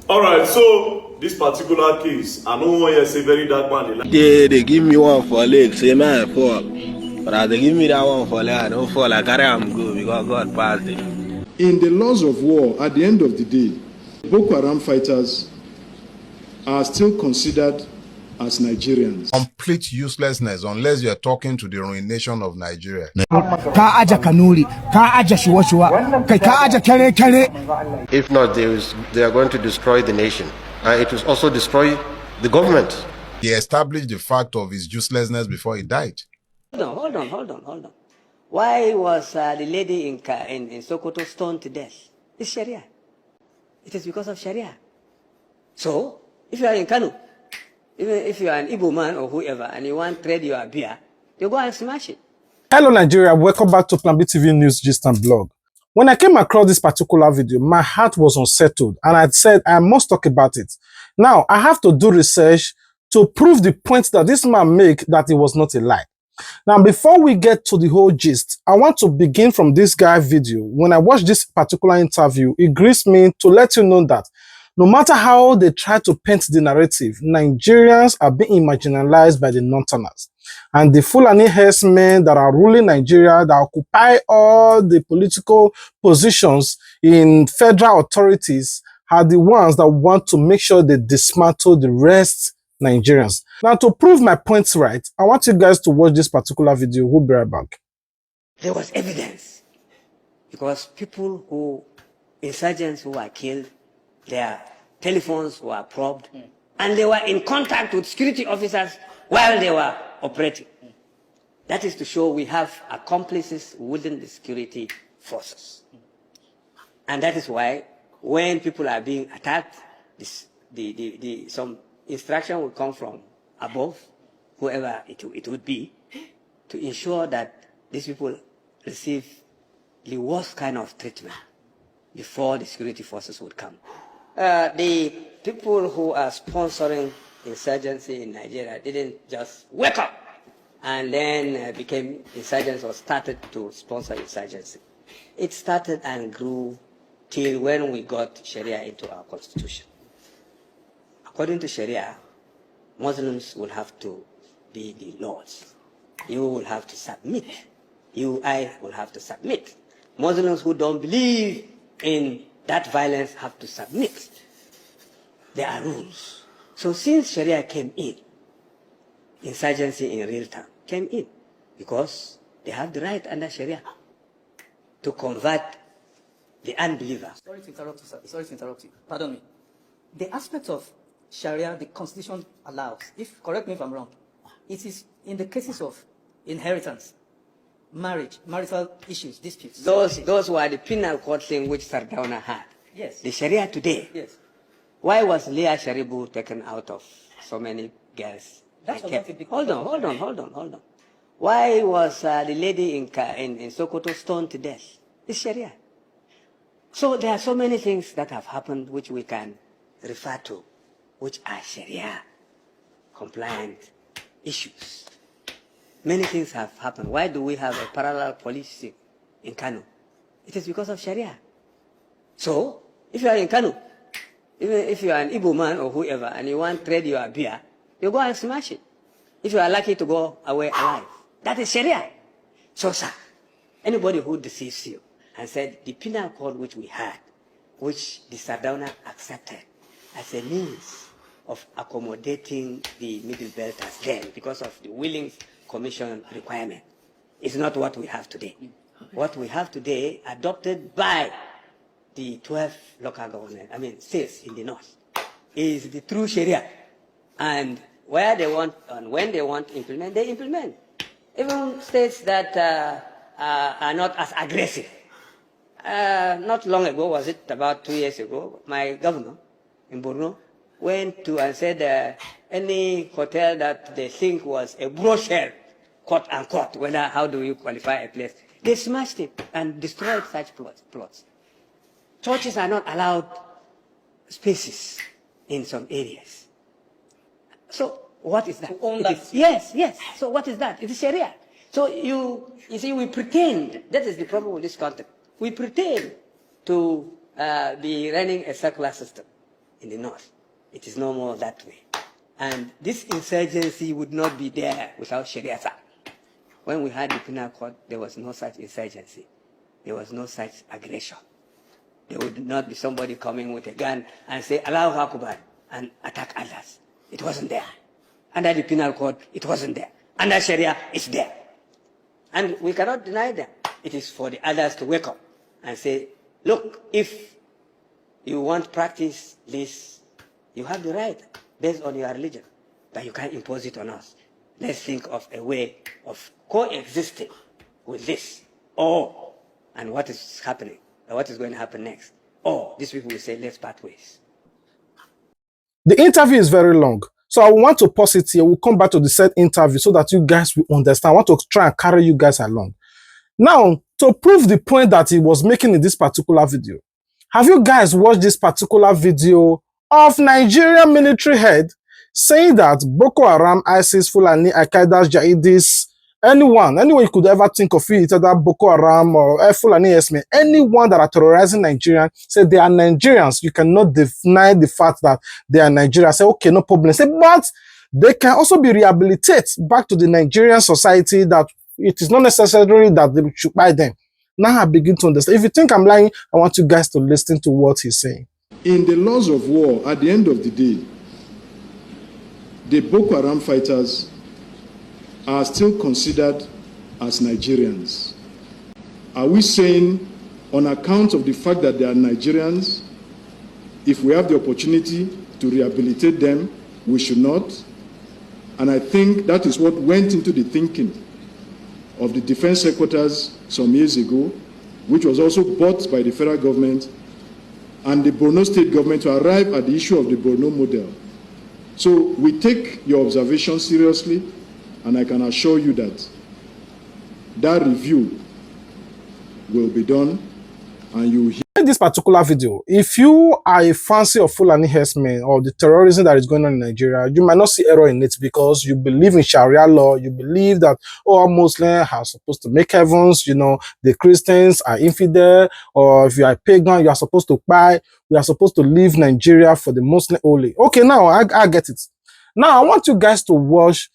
All right, so this particular case, I know one here say very dark man. They give me one for leg, say man fall. But as they give me that one for leg, I don't fall. I carry am go because God passed it. In the laws of war, at the end of the day, Boko Haram fighters are still considered as Nigerians. Complete uselessness unless you're talking to the ruination of Nigeria. If not, they are going to destroy the nation. And it will also destroy the government. He established the fact of his uselessness before he died. Hold on. Why was the lady in Sokoto stoned to death? It's Sharia. It is because of Sharia. So, if you are in Kanu, even if you are an Igbo man or whoever, and you want to trade your beer, you go and smash it. Hello Nigeria, welcome back to Plan B TV News Gist and Blog. When I came across this particular video, my heart was unsettled and I said I must talk about it. Now, I have to do research to prove the point that this man made that it was not a lie. Now, before we get to the whole gist, I want to begin from this guy video. When I watched this particular interview, it grieves me to let you know that no matter how they try to paint the narrative, Nigerians are being marginalized by the Northerners. And the Fulani Herdsmen that are ruling Nigeria, that occupy all the political positions in federal authorities, are the ones that want to make sure they dismantle the rest Nigerians. Now, to prove my points right, I want you guys to watch this particular video. We'll be right back. There was evidence. Because people insurgents who were killed, their telephones were probed, and they were in contact with security officers while they were operating. That is to show we have accomplices within the security forces. And that is why when people are being attacked, some instruction will come from above, whoever it would be, to ensure that these people receive the worst kind of treatment before the security forces would come. The people who are sponsoring insurgency in Nigeria didn't just wake up and then became insurgents or started to sponsor insurgency. It started and grew till when we got Sharia into our constitution. According to Sharia, Muslims will have to be the lords. You will have to submit. I will have to submit. Muslims who don't believe in that violence have to submit. There are rules. So since Sharia came in, insurgency in real time came in because they have the right under Sharia to convert the unbeliever. Sorry to interrupt you, sir. Sorry to interrupt you. Pardon me. The aspect of Sharia, the Constitution allows, correct me if I'm wrong, it is in the cases of inheritance, marriage, marital issues, disputes. Those were the penal court thing which Sardauna had. Yes. The Sharia today. Yes. Why was Leah Sharibu taken out of so many girls? That's Hold on. Why was the lady in Sokoto stoned to death? It's Sharia. So there are so many things that have happened which we can refer to, which are Sharia compliant issues. Many things have happened. Why do we have a parallel policing in Kanu? It is because of Sharia. So, if you are in Kanu, even if you are an Igbo man or whoever, and you want to trade your beer, you go and smash it. If you are lucky to go away alive. That is Sharia. So, sir, anybody who deceives you and said the penal code which we had, which the Sardauna accepted as a means of accommodating the middle belters then because of the Willings Commission requirement, is not what we have today. What we have today, adopted by the 12 local government, states in the north, is the true Sharia. And where they want and when they want to implement, they implement. Even states that are not as aggressive. Not long ago, was it about 2 years ago, my governor in Borno went to and said any hotel that they think was a brochure, quote unquote, how do you qualify a place? They smashed it and destroyed such plots. Churches are not allowed spaces in some areas. So what is that? To own that. Yes. So what is that? It is Sharia. So you see, we pretend. That is the problem with this content. We pretend to be running a circular system. in the north. It is no more that way. And this insurgency would not be there without Sharia. When we had the penal code, there was no such insurgency. There was no such aggression. There would not be somebody coming with a gun and say, Allahu Akbar, and attack others. It wasn't there. Under the penal code, it wasn't there. Under Sharia, it's there. And we cannot deny them. It is for the others to wake up and say, look, if you want to practice this, you have the right based on your religion, but you can't impose it on us. Let's think of a way of coexisting with this. Or, and what is happening, or what is going to happen next. Or, these people will say, let's part ways. The interview is very long, so I want to pause it here. We'll come back to the said interview so that you guys will understand. I want to try and carry you guys along. Now, to prove the point that he was making in this particular video, have you guys watched this particular video of Nigerian military head saying that Boko Haram, ISIS, Fulani, Al-Qaeda, Jihadis, anyone you could ever think of it, either Boko Haram or Fulani Herdsmen, anyone that are terrorizing Nigerians, say they are Nigerians. You cannot deny the fact that they are Nigerians. Say, okay, no problem. Say, but they can also be rehabilitated back to the Nigerian society, that it is not necessarily that they should buy them. Now I begin to understand. If you think I'm lying, I want you guys to listen to what he's saying. In the laws of war, at the end of the day, the Boko Haram fighters are still considered as Nigerians. Are we saying, on account of the fact that they are Nigerians, if we have the opportunity to rehabilitate them, we should not? And I think that is what went into the thinking of the defense secretaries some years ago, which was also bought by the federal government and the Borno state government to arrive at the issue of the Borno model. So we take your observation seriously, and I can assure you that that review will be done, and you will hear. In this particular video, if you are a fancy of Fulani Herdsmen or the terrorism that is going on in Nigeria, you might not see error in it because you believe in Sharia law. You believe that all Muslims are supposed to make heavens, you know, the Christians are infidel, or if you are a pagan, you are supposed to buy, we are supposed to leave Nigeria for the Muslim only. Okay, now I get it. Now I want you guys to watch,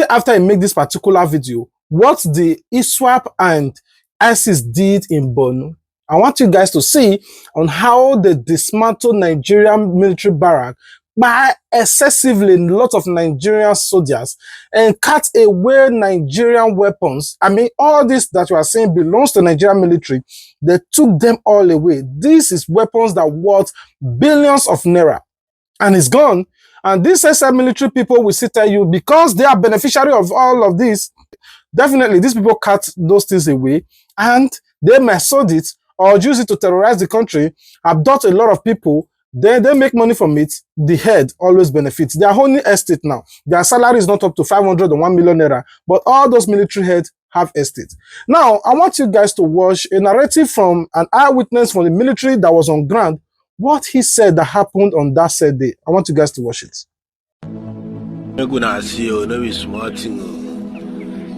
after I make this particular video, what the ISWAP and ISIS did in Borno. I want you guys to see on how they dismantled Nigerian military barrack by excessively a lot of Nigerian soldiers and cut away Nigerian weapons. I mean, all this that you are saying belongs to Nigerian military. They took them all away. This is weapons that worth billions of naira, and it's gone. And these SL military people will sit tell you, because they are beneficiary of all of this, definitely these people cut those things away, and they may sold it or use it to terrorize the country, abduct a lot of people, they make money from it. The head always benefits. They are owning estate now. Their salary is not up to 500 or 1 million naira, but all those military heads have estate. Now, I want you guys to watch a narrative from an eyewitness from the military that was on ground, what he said that happened on that said day. I want you guys to watch it. I'm gonna see you, no be small thing.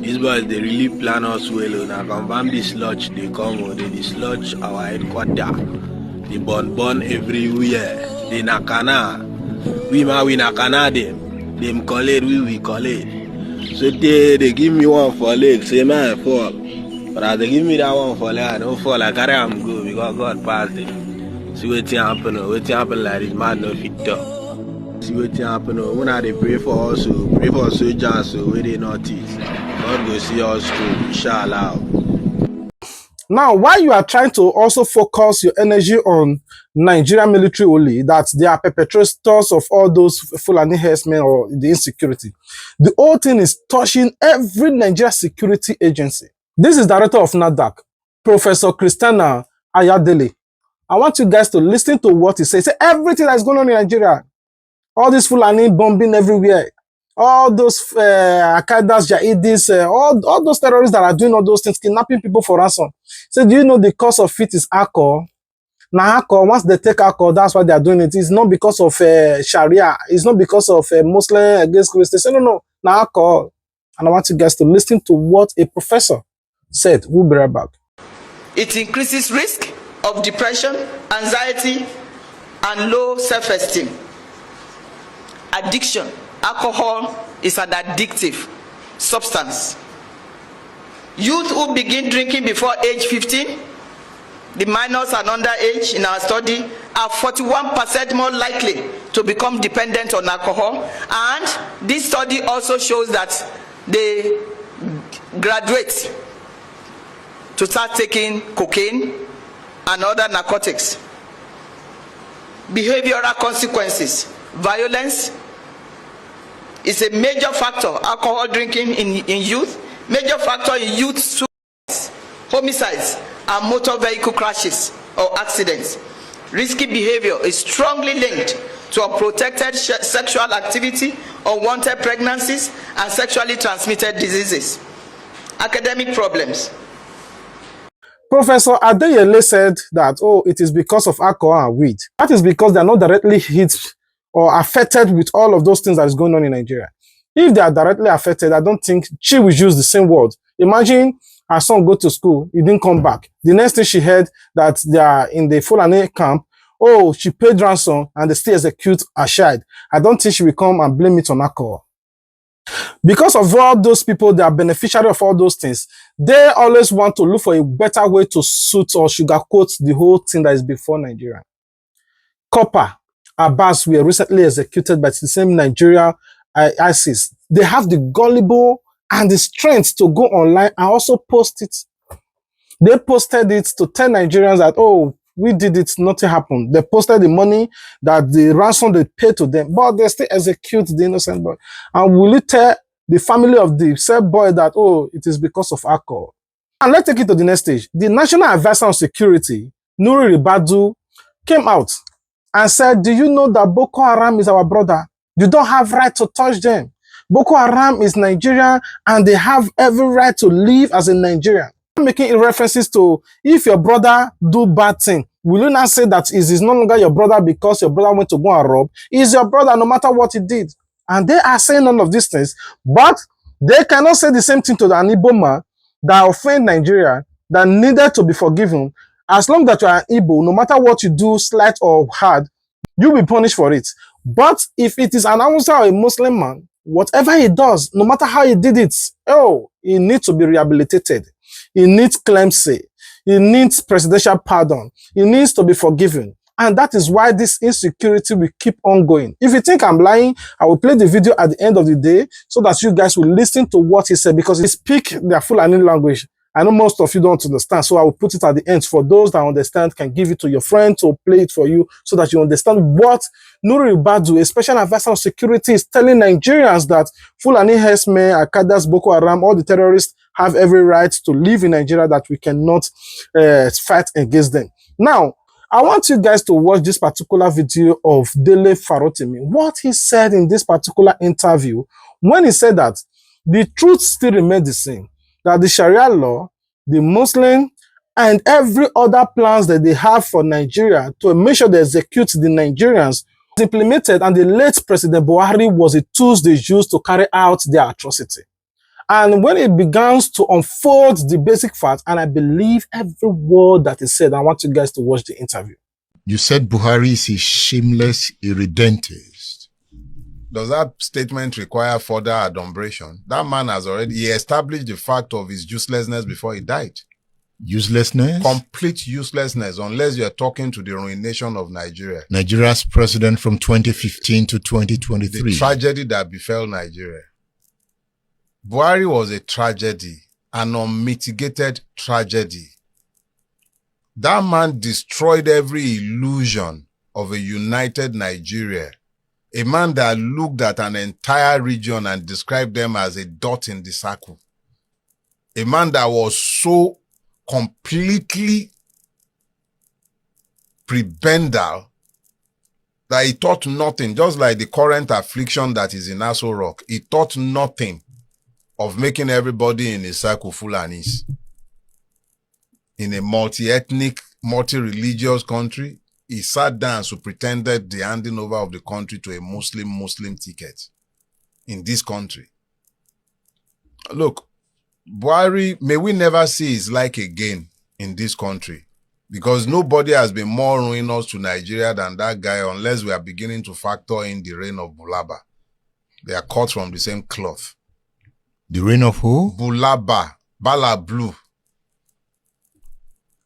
These boys, they really plan us well. Now, confirm this lodge, they come, they dislodge our headquarters. They burn everywhere. They nakana. We nakana them. Them collect, we collect. So they give me one for leg, say man fall. But as they give me that one for leg, I don't fall. I carry am go because God passed it. See what happen like this, man no fit up. See what happen when I pray for us, pray for soldiers, so we they notice. God will see us through, inshallah. Now, while you are trying to also focus your energy on Nigerian military only, that they are perpetrators of all those Fulani Herdsmen or the insecurity, the whole thing is touching every Nigerian security agency. This is director of NADAC, Professor Christiana Ayadele. I want you guys to listen to what he says. Say everything that's going on in Nigeria, all this Fulani bombing everywhere, all those Al-Qaeda's, Jihadis, all those terrorists that are doing all those things, kidnapping people for ransom. So do you know the cause of it is alcohol? Now alcohol, once they take alcohol, that's why they are doing it. It's not because of Sharia. It's not because of Muslim against Christians. No. Now alcohol. And I want you guys to listen to what a professor said. We'll be right back. It increases risk of depression, anxiety, and low self-esteem. Addiction. Alcohol is an addictive substance. Youth who begin drinking before age 15, the minors and underage in our study, are 41% more likely to become dependent on alcohol. And this study also shows that they graduate to start taking cocaine and other narcotics. Behavioral consequences. Violence is a major factor. Alcohol drinking in youth, major factor in youth suicides, homicides, and motor vehicle crashes or accidents. Risky behavior is strongly linked to unprotected sexual activity, unwanted pregnancies, and sexually transmitted diseases. Academic problems. Professor Adeyele said that, oh, it is because of alcohol and weed. That is because they are not directly hit or affected with all of those things that is going on in Nigeria. If they are directly affected, I don't think she will use the same word. Imagine her son go to school, he didn't come back. The next thing she heard that they are in the Fulani camp, oh, she paid ransom and they still execute her child. I don't think she will come and blame it on alcohol. Because of all those people that are beneficiary of all those things, they always want to look for a better way to suit or sugarcoat the whole thing that is before Nigeria. Copper, Abbas were recently executed by the same Nigeria ISIS. They have the gullible and the strength to go online and also post it. They posted it to tell Nigerians that, oh, we did it, nothing happened. They posted the money that the ransom they paid to them, but they still execute the innocent boy. And will you tell the family of the said boy that, oh, it is because of alcohol? And let's take it to the next stage. The National Advisor on Security, Nuri Ribadu, came out and said, do you know that Boko Haram is our brother? You don't have right to touch them. Boko Haram is Nigerian and they have every right to live as a Nigerian. Making references to if your brother do bad thing, will you not say that it is no longer your brother because your brother went to go and rob? Is your brother no matter what he did. And they are saying none of these things, but they cannot say the same thing to the Igbo man that offend Nigeria, that needed to be forgiven. As long that you are an Igbo, no matter what you do, slight or hard, you'll be punished for it. But if it is an Hausa or a Muslim man, whatever he does, no matter how he did it, oh, he needs to be rehabilitated. He needs clemency. He needs presidential pardon. He needs to be forgiven. And that is why this insecurity will keep on going. If you think I'm lying, I will play the video at the end of the day so that you guys will listen to what he said, because he speaks their Fulani language. I know most of you don't understand, so I will put it at the end. For those that understand, can give it to your friend to play it for you so that you understand what Nuri Badu, a special advisor on security, is telling Nigerians that Fulani Herdsmen, Al-Qaeda, Boko Haram, all the terrorists have every right to live in Nigeria, that we cannot fight against them. Now, I want you guys to watch this particular video of Dele Farotimi. What he said in this particular interview, when he said that the truth still remains the same, that the Sharia law, the Muslim, and every other plans that they have for Nigeria to make sure they execute the Nigerians was implemented, and the late President Buhari was a tool they used to carry out their atrocity. And when it begins to unfold the basic facts, and I believe every word that is said, I want you guys to watch the interview. You said Buhari is a shameless irredentist. Does that statement require further adumbration? That man has already established the fact of his uselessness before he died. Uselessness? Complete uselessness, unless you're talking to the ruination of Nigeria. Nigeria's president from 2015 to 2023. The tragedy that befell Nigeria. Buhari was a tragedy, an unmitigated tragedy. That man destroyed every illusion of a united Nigeria. A man that looked at an entire region and described them as a dot in the circle. A man that was so completely prebendal that he thought nothing, just like the current affliction that is in Aso Rock. He thought nothing of making everybody in a circle Fulanis. In a multi-ethnic, multi-religious country, he sat down and pretended the handing over of the country to a Muslim ticket in this country. Look, Buhari, may we never see his like again in this country. Because nobody has been more ruinous to Nigeria than that guy unless we are beginning to factor in the reign of Bulaba. They are cut from the same cloth. The reign of who? Bulaba. Bala Blue.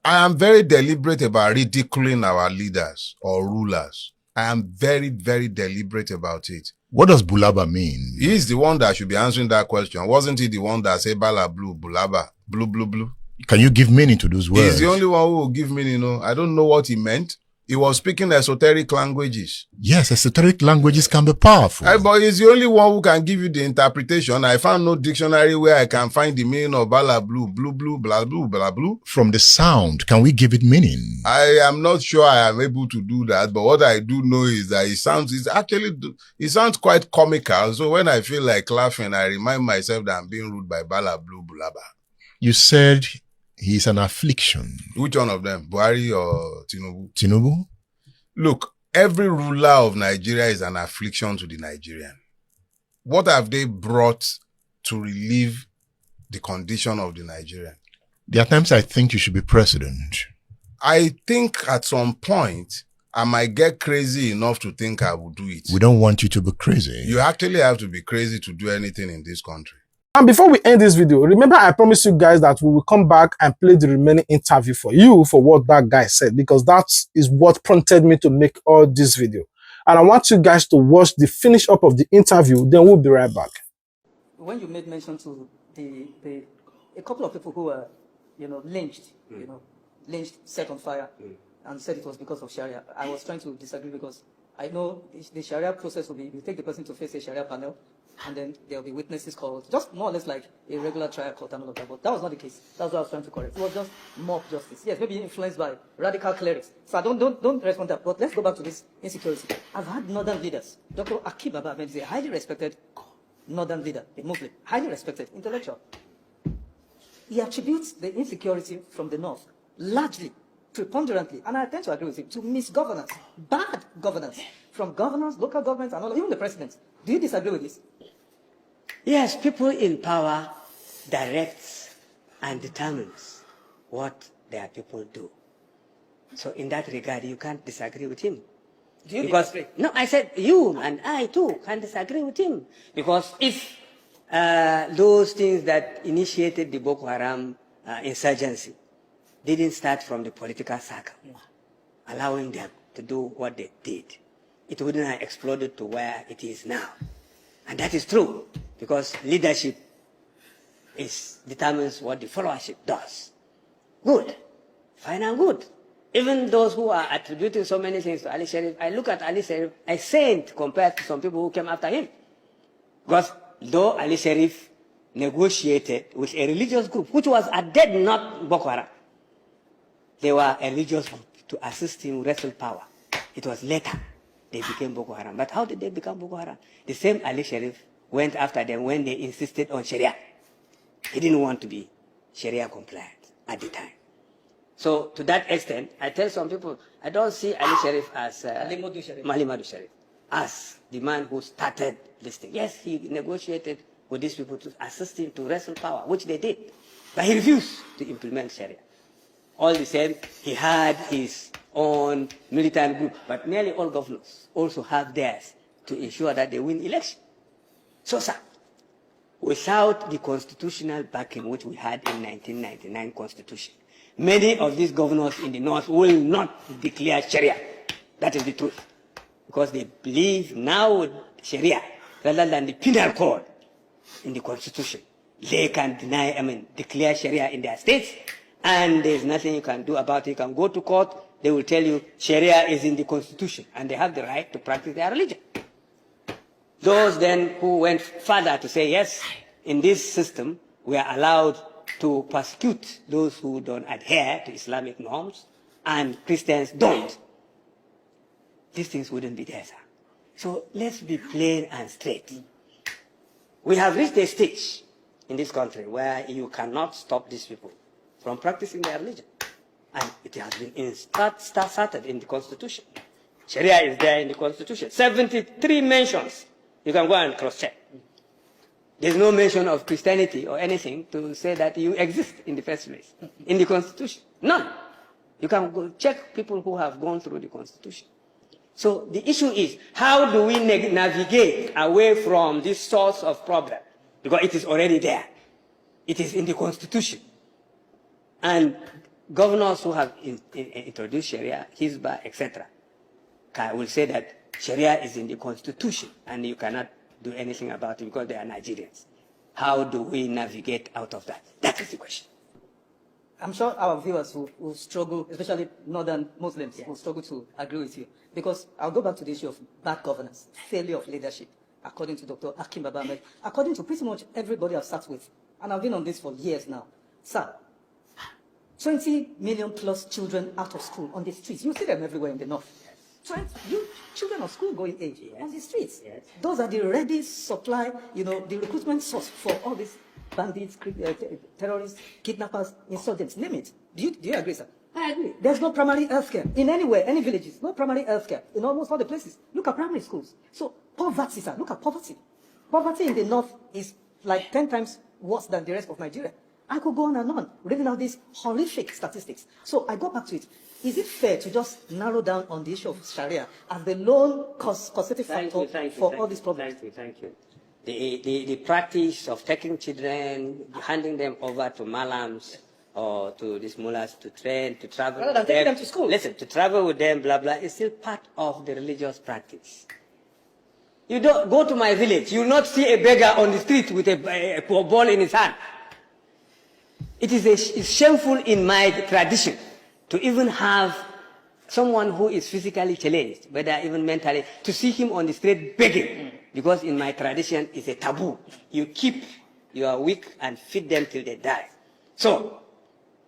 I am very deliberate about ridiculing our leaders or rulers. I am very, very deliberate about it. What does Bulaba mean? He's the one that should be answering that question. Wasn't he the one that said Bala Blue, Bulaba, blue, blue, blue? Can you give meaning to those words? He's the only one who will give meaning. I don't know what he meant. He was speaking esoteric languages. Yes, esoteric languages can be powerful. But he's the only one who can give you the interpretation. I found no dictionary where I can find the meaning of Bala Blue, blue, blue, blah, blue, blah, blue. From the sound, can we give it meaning? I am not sure I am able to do that, but what I do know is that it sounds quite comical. So when I feel like laughing, I remind myself that I'm being ruled by Bala Blue, Bulaba. You said he's an affliction. Which one of them? Buhari or Tinubu? Tinubu? Look, every ruler of Nigeria is an affliction to the Nigerian. What have they brought to relieve the condition of the Nigerian? There are times I think you should be president. I think at some point, I might get crazy enough to think I will do it. We don't want you to be crazy. You actually have to be crazy to do anything in this country. And before we end this video, remember I promised you guys that we will come back and play the remaining interview for you for what that guy said, because that is what prompted me to make all this video. And I want you guys to watch the finish up of the interview, then we'll be right back. When you made mention to a couple of people who were, lynched, lynched, set on fire, and said it was because of Sharia, I was trying to disagree because I know the Sharia process will be, you take the person to face a Sharia panel, and then there'll be witnesses called, just more or less like a regular trial court and all of that. But that was not the case. That's what I was trying to correct. It was just mob justice. Yes, maybe influenced by radical clerics. So I don't respond to that. But let's go back to this insecurity. I've had northern leaders. Dr. Akib Baba is a highly respected northern leader, a Muslim, highly respected intellectual. He attributes the insecurity from the north largely, preponderantly, and I tend to agree with him, to misgovernance, bad governance from governors, local governments, and all, even the president. Do you disagree with this? Yes, people in power directs and determines what their people do. So in that regard, you can't disagree with him. Do you disagree? No, I said you and I too can disagree with him. Because if those things that initiated the Boko Haram insurgency didn't start from the political circle, allowing them to do what they did, it wouldn't have exploded to where it is now. And that is true, because leadership determines what the followership does. Good, fine and good. Even those who are attributing so many things to Ali Sharif, I look at Ali Sharif as saint compared to some people who came after him. Because though Ali Sharif negotiated with a religious group, which was at dead not Boko Haram, they were a religious group to assist him wrestle power. It was later they became Boko Haram. But how did they become Boko Haram? The same Ali Sharif went after them when they insisted on Sharia. He didn't want to be Sharia compliant at the time. So to that extent, I tell some people, I don't see Ali Sharif as Malimadu Sharif as the man who started this thing. Yes, he negotiated with these people to assist him to wrestle power, which they did. But he refused to implement Sharia. All the same, he had his own militant group, but nearly all governors also have theirs to ensure that they win election. So, sir, without the constitutional backing which we had in 1999 Constitution, many of these governors in the north will not declare Sharia. That is the truth. Because they believe now with Sharia, rather than the penal code in the Constitution, they can declare Sharia in their states, and there's nothing you can do about it. You can go to court, they will tell you Sharia is in the Constitution, and they have the right to practice their religion. Those then who went further to say, yes, in this system, we are allowed to persecute those who don't adhere to Islamic norms, and Christians don't. These things wouldn't be there, sir. So let's be plain and straight. We have reached a stage in this country where you cannot stop these people from practicing their religion. And it has been started in the Constitution. Sharia is there in the Constitution. 73 mentions. You can go and cross-check. There's no mention of Christianity or anything to say that you exist in the first place in the Constitution. None. You can go check people who have gone through the Constitution. So the issue is, how do we navigate away from this source of problem? Because it is already there. It is in the Constitution. And governors who have introduced Sharia, Hizbah, etc., will say that Sharia is in the Constitution and you cannot do anything about it because they are Nigerians. How do we navigate out of that? That is the question. I'm sure our viewers will struggle, especially northern Muslims, will struggle to agree with you. Because I'll go back to the issue of bad governance, failure of leadership, according to Dr. Akim Baba Ahmed, according to pretty much everybody I've sat with. And I've been on this for years now. Sir, 20 million plus children out of school on the streets. You see them everywhere in the north. Children of school-going age on the streets. Yes. Those are the ready supply, the recruitment source for all these bandits, terrorists, kidnappers, insurgents, name it. Do you agree, sir? I agree. There's no primary health care in anywhere, any villages, no primary health care in almost all the places. Look at primary schools. So poverty, sir, look at poverty. Poverty in the north is like 10 times worse than the rest of Nigeria. I could go on, reading out these horrific statistics. So I go back to it. Is it fair to just narrow down on the issue of Sharia as the lone causative factor for all these problems? Thank you. The practice of taking children, handing them over to malams or to these mullahs to train, to travel rather than taking them to school. Listen, to travel with them, blah, blah, is still part of the religious practice. You don't go to my village, you will not see a beggar on the street with a ball in his hand. It's shameful in my tradition to even have someone who is physically challenged, whether even mentally, to see him on the street begging. Because in my tradition, it's a taboo. You keep your weak and feed them till they die. So,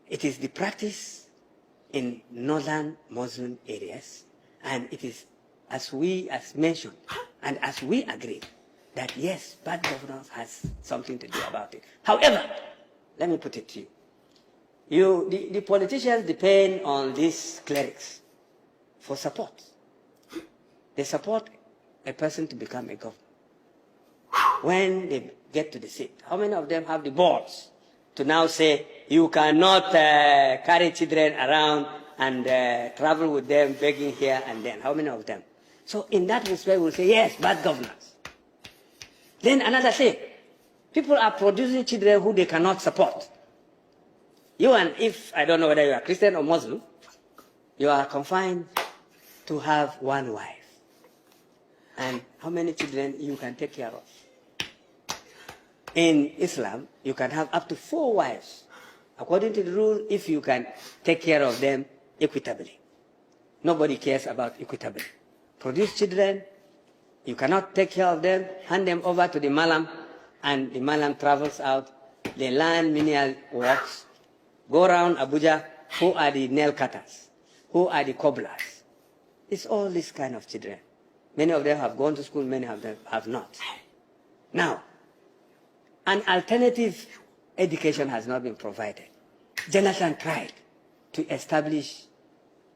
it is the practice in northern Muslim areas, and it is as mentioned, and as we agreed, that yes, bad governance has something to do about it. However, let me put it to you. The politicians depend on these clerics for support. They support a person to become a governor. When they get to the seat, how many of them have the balls to now say, you cannot carry children around and travel with them begging here and then? How many of them? So in that respect, we'll say, yes, bad governance. Then another thing, people are producing children who they cannot support. You and if, I don't know whether you are Christian or Muslim, you are confined to have one wife. And how many children you can take care of? In Islam, you can have up to 4 wives. According to the rule, if you can take care of them equitably. Nobody cares about equitably. Produce children, you cannot take care of them, hand them over to the malam, and the malam travels out. They learn menial works, go around Abuja, who are the nail cutters? Who are the cobblers? It's all this kind of children. Many of them have gone to school, many of them have not. Now, an alternative education has not been provided. Jonathan tried to establish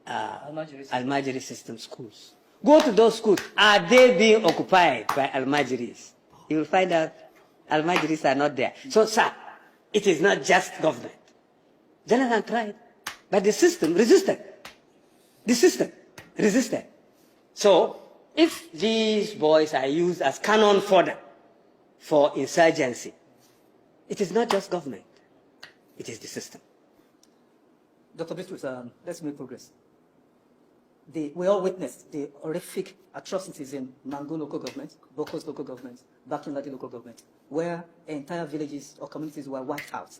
Al-Majiri system schools. Go to those schools. Are they being occupied by Al-Majiris? You will find out Al-Majiris are not there. So, sir, it is not just government. Jonathan tried, but the system resisted. The system resisted. So, if these boys are used as cannon fodder for insurgency, it is not just government, it is the system. Dr. Bistrus, let's make progress. We all witnessed the horrific atrocities in Mangu local government, Boko's local government, Bakinladi local government, where entire villages or communities were wiped out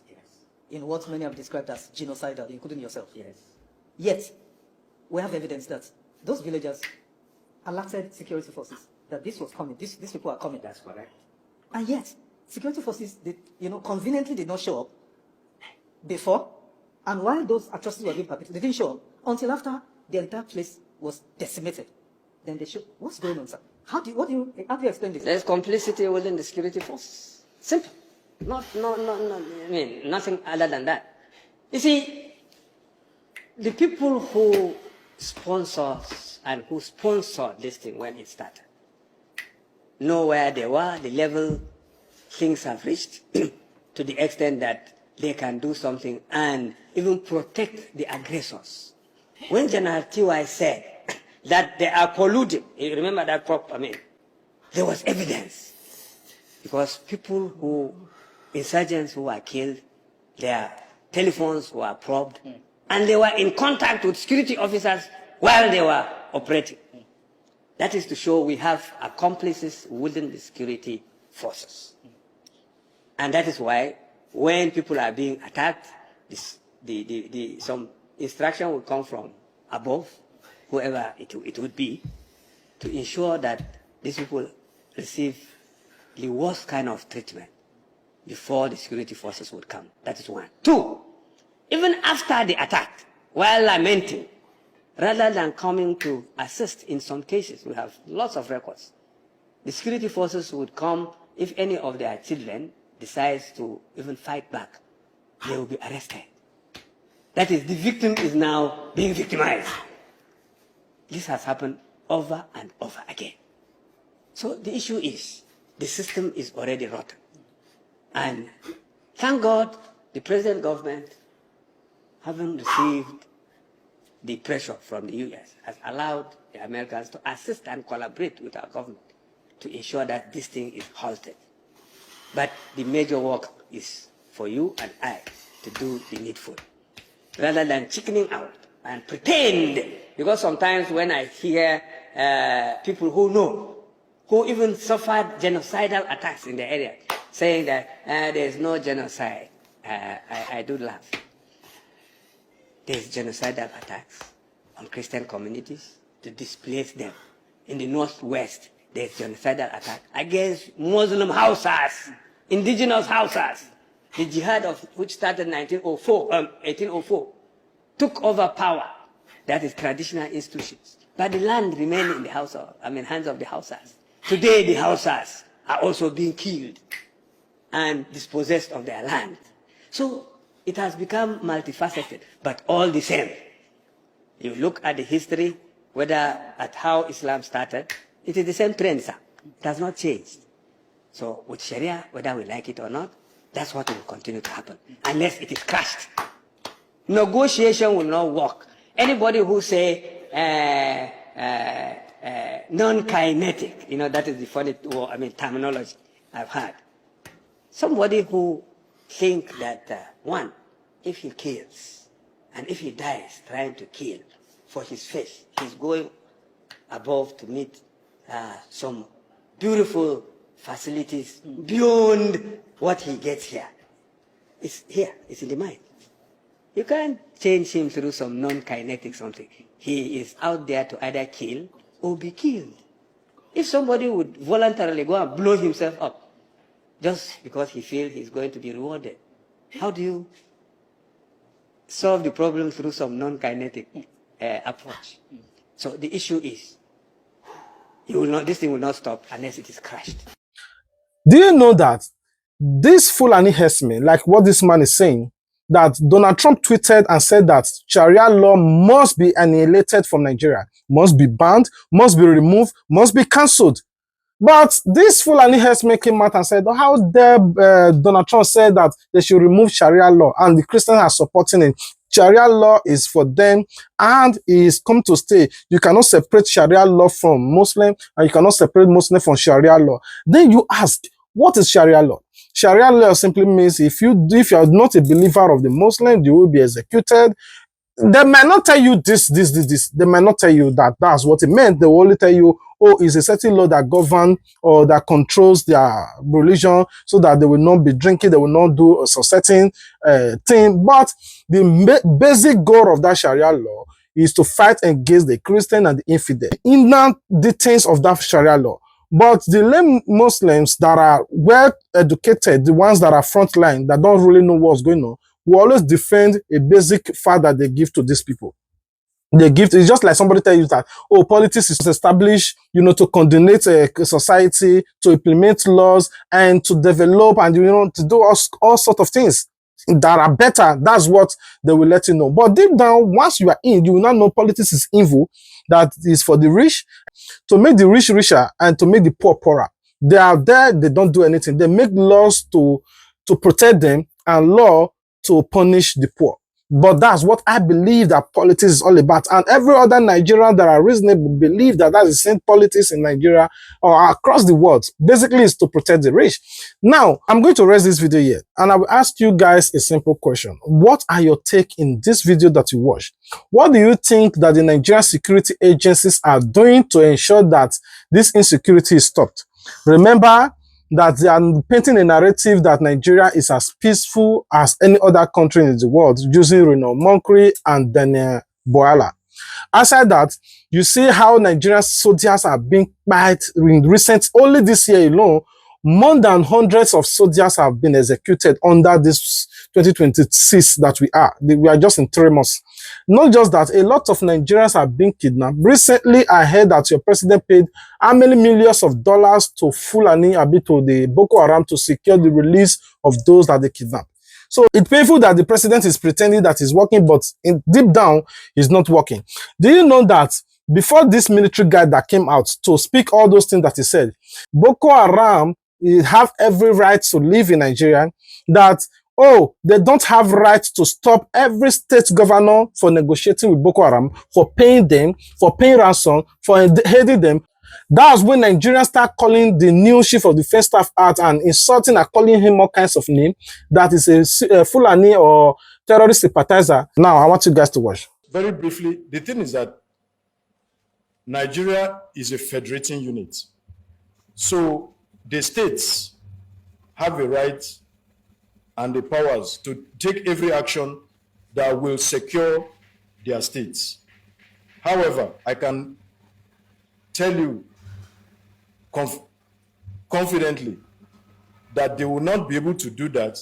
in what many have described as genocidal, including yourself. Yes. Yet, we have evidence that those villagers alerted security forces that this was coming, these people are coming. That's correct. And yet, security forces, conveniently did not show up before, and while those atrocities were being perpetrated, they didn't show up until after the entire place was decimated. Then they showed. What's going on, sir? How do you explain this? There's complicity within the security forces. Simple. No, I mean, nothing other than that. You see, the people who sponsors and who sponsored this thing when it started know where they were, the level things have reached, to the extent that they can do something and even protect the aggressors When General T.Y. said that they are colluding, you remember that prop, there was evidence. Because insurgents who were killed, their telephones were probed, and they were in contact with security officers while they were operating. That is to show we have accomplices within the security forces. And that is why when people are being attacked, some instruction will come from above, whoever it would be, to ensure that these people receive the worst kind of treatment before the security forces would come. That is one. Two, even after the attack, while lamenting, rather than coming to assist in some cases, we have lots of records, the security forces would come if any of their children decides to even fight back, they will be arrested. That is, the victim is now being victimized. This has happened over and over again. So the issue is, the system is already rotten. And thank God, the present government, having received the pressure from the US, has allowed the Americans to assist and collaborate with our government to ensure that this thing is halted. But the major work is for you and I to do the needful, rather than chickening out and pretend. Because sometimes when I hear people who know, who even suffered genocidal attacks in the area, saying that there's no genocide, I do laugh. There's genocidal attacks on Christian communities to displace them. In the Northwest, there's genocidal attack against Muslim houses, indigenous houses. The jihad of which started in 1804, took over power. That is traditional institutions. But the land remained in the hands of the Hausas. Today, the Hausas are also being killed and dispossessed of their land. So it has become multifaceted, but all the same. You look at the history, whether at how Islam started, it is the same trend, sir. It has not changed. So with Sharia, whether we like it or not, that's what will continue to happen, unless it is crushed. Negotiation will not work. Anybody who say non-kinetic, that is the funny terminology I've heard. Somebody who think that, one, if he kills, and if he dies trying to kill for his faith, he's going above to meet some beautiful facilities beyond what he gets here. It's here, it's in the mind. You can't change him through some non-kinetic something. He is out there to either kill or be killed. If somebody would voluntarily go and blow himself up just because he feels he's going to be rewarded, how do you solve the problem through some non-kinetic approach? So the issue is, this thing will not stop unless it is crushed. Do you know that this Fulani Herdsmen, like what this man is saying, that Donald Trump tweeted and said that Sharia law must be annihilated from Nigeria, must be banned, must be removed, must be cancelled. But this Fulani Herdsmen came out and said, oh, how dare Donald Trump said that they should remove Sharia law, and the Christians are supporting it. Sharia law is for them and is come to stay. You cannot separate Sharia law from Muslim, and you cannot separate Muslim from Sharia law. Then you ask, what is Sharia law? Sharia law simply means if you are not a believer of the Muslim, you will be executed. They might not tell you this. They might not tell you that that's what it meant. They will only tell you, oh, it's a certain law that governs or that controls their religion so that they will not be drinking, they will not do a certain thing. But the basic goal of that Sharia law is to fight against the Christian and the infidel. In the details of that Sharia law. But the lay Muslims that are well educated, the ones that are frontline, that don't really know what's going on, will always defend a basic fact that they give to these people. They give, it's just like somebody tell you that, oh, politics is established, to coordinate a society, to implement laws, and to develop, and to do all sorts of things that are better. That's what they will let you know. But deep down, once you are in, you will not know politics is evil, that is for the rich, to make the rich richer and to make the poor poorer. They are there, they don't do anything. They make laws to protect them and law to punish the poor. But that's what I believe that politics is all about. And every other Nigerian that are reasonable believe that that's the same politics in Nigeria or across the world. Basically, is to protect the rich. Now, I'm going to rest this video here. And I will ask you guys a simple question. What are your take in this video that you watched? What do you think that the Nigerian security agencies are doing to ensure that this insecurity is stopped? Remember that they are painting a narrative that Nigeria is as peaceful as any other country in the world using Reno Monkri and Daniel Boala. Aside that, you see how Nigerian soldiers are being fired in recent, only this year alone, more than hundreds of soldiers have been executed under this 2026 that we are. We are just in 3 months. Not just that, a lot of Nigerians are being kidnapped. Recently, I heard that your president paid how many millions of dollars to Fulani, to the Boko Haram to secure the release of those that they kidnapped. So it's painful that the president is pretending that he's working, but deep down, he's not working. Do you know that before this military guy that came out to speak all those things that he said, Boko Haram have every right to live in Nigeria, that they don't have rights to stop every state governor for negotiating with Boko Haram, for paying them, for paying ransom, for heading them. That's when Nigerians start calling the new chief of defense staff out and insulting and calling him all kinds of names. That is a Fulani or terrorist sympathizer. Now, I want you guys to watch. Very briefly, the thing is that Nigeria is a federating unit. So the states have a right and the powers to take every action that will secure their states. However, I can tell you confidently that they will not be able to do that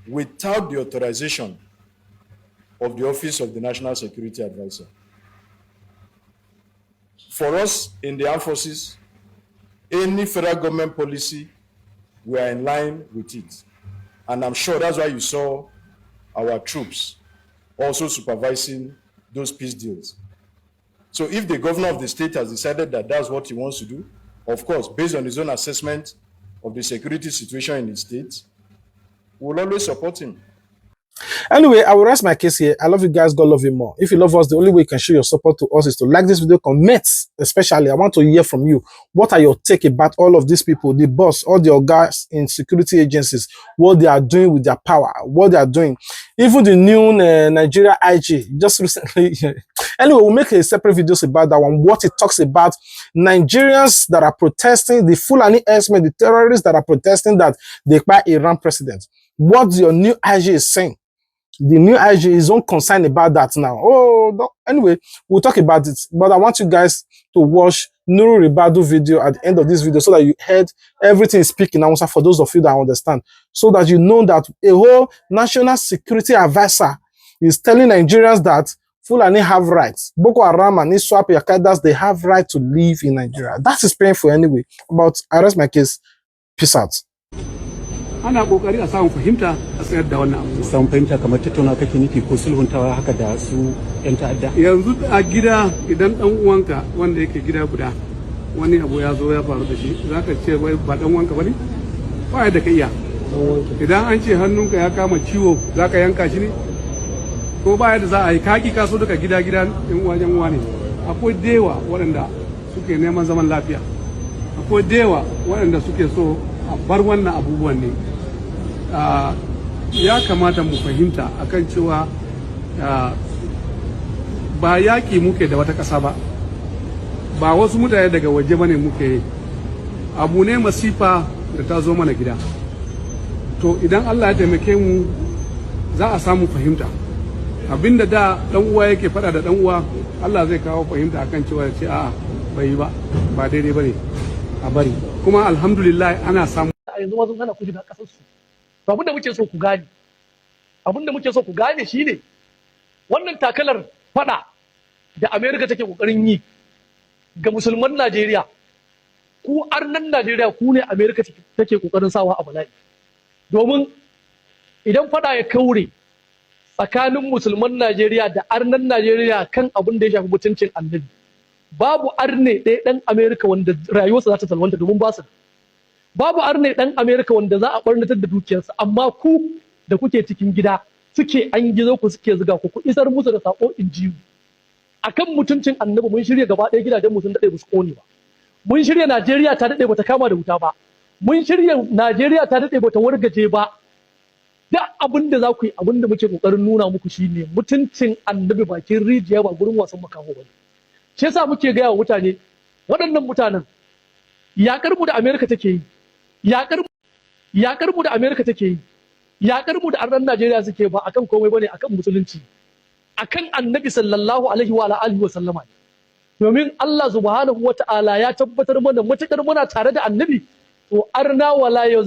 without the authorization of the Office of the National Security Advisor. For us in the armed forces, any federal government policy, we are in line with it. And I'm sure that's why you saw our troops also supervising those peace deals. So if the governor of the state has decided that that's what he wants to do, of course, based on his own assessment of the security situation in the state, we'll always support him. Anyway, I will rest my case here. I love you guys. God love you more. If you love us, the only way you can show your support to us is to like this video, comment. Especially, I want to hear from you. What are your take about all of these people, the boss, all the guys in security agencies, what they are doing with their power, what they are doing. Even the new Nigeria IG, just recently. Anyway, we'll make a separate videos about that one. What it talks about Nigerians that are protesting, the Fulani Herdsmen, the terrorists that are protesting that they buy Iran president. What your new IG is saying. The new IG is unconcerned about that now. Anyway, we'll talk about it. But I want you guys to watch Nuru Ribadu video at the end of this video so that you heard everything speaking answer for those of you that understand. So that you know that a whole national security advisor is telling Nigerians that Fulani have rights. Boko Haram and Iswap Yakadas, they have right to live in Nigeria. That is painful anyway. But I rest my case. Peace out. Ana kokari a samu fahimta a tsayar da wannan abu. Samu fahimta kamar tattauna kake nufi ko sulhuntawa haka da su yan ta'adda. Yanzu a gida idan dan uwanka wanda yake gida guda wani abu ya zo ya faru da shi zaka ce wai ba dan uwanka bane? Ba ya da kai iya. Idan an ce hannunka ya kama ciwo zaka yanka shi ne? Ko ba yadda za a yi kaki kaso duka gida in wajen uwa ne. Akwai dewa waɗanda suke neman zaman lafiya. Akwai dewa waɗanda suke so a bar wannan abubuwan ne. Ya kamata mu fahimta akan cewa ba yaƙi muke da wata ƙasa ba, ba wasu mutane daga waje bane muke, abu ne masifa da ta zo mana gida. To idan Allah ya taimake mu za a samu fahimta. Abinda da dan uwa yake fada da dan uwa, Allah zai kawo fahimta akan cewa ya ce a'a bai yi ba daidai bane a bari. Kuma alhamdulillah ana samu. Yanzu wasu hana ku shiga kasar su. To abinda muke so ku gane, shine wannan takalar fada da America take kokarin yi ga musulman Najeriya. Ku arnan Najeriya ku ne America take kokarin sawa a bala'i. Domin idan fada ya kaure tsakanin musulman Najeriya da arnan Najeriya kan abin da ya shafi mutuncin annabi, babu arne ɗaya ɗan Amerika wanda rayuwarsa za ta salwanta domin ba su. Babu arne ɗan Amerika wanda za a ɓarnatar da dukiyarsa, amma ku da kuke cikin gida suke an gizo ku suke zuga ku isar musu da sako in ji akan mutuncin annabi mun shirya gaba ɗaya gidajen mu sun daɗe musu kone ba mun shirya Najeriya ta daɗe bata kama da wuta ba mun shirya Najeriya ta daɗe bata wargaje ba duk abin da za ku yi abin da muke kokarin nuna muku shine mutuncin annabi bakin rijiya ba gurin wasan makaho ba shi yasa muke gaya wa mutane waɗannan mutanen yakar mu da America take yi yakar mu da America take yi yakar mu da arnan Najeriya suke ba akan komai bane akan musulunci akan annabi sallallahu alaihi wa alihi wa sallama domin Allah subhanahu wata'ala ya tabbatar mana matakar muna tare da annabi to arna wala yau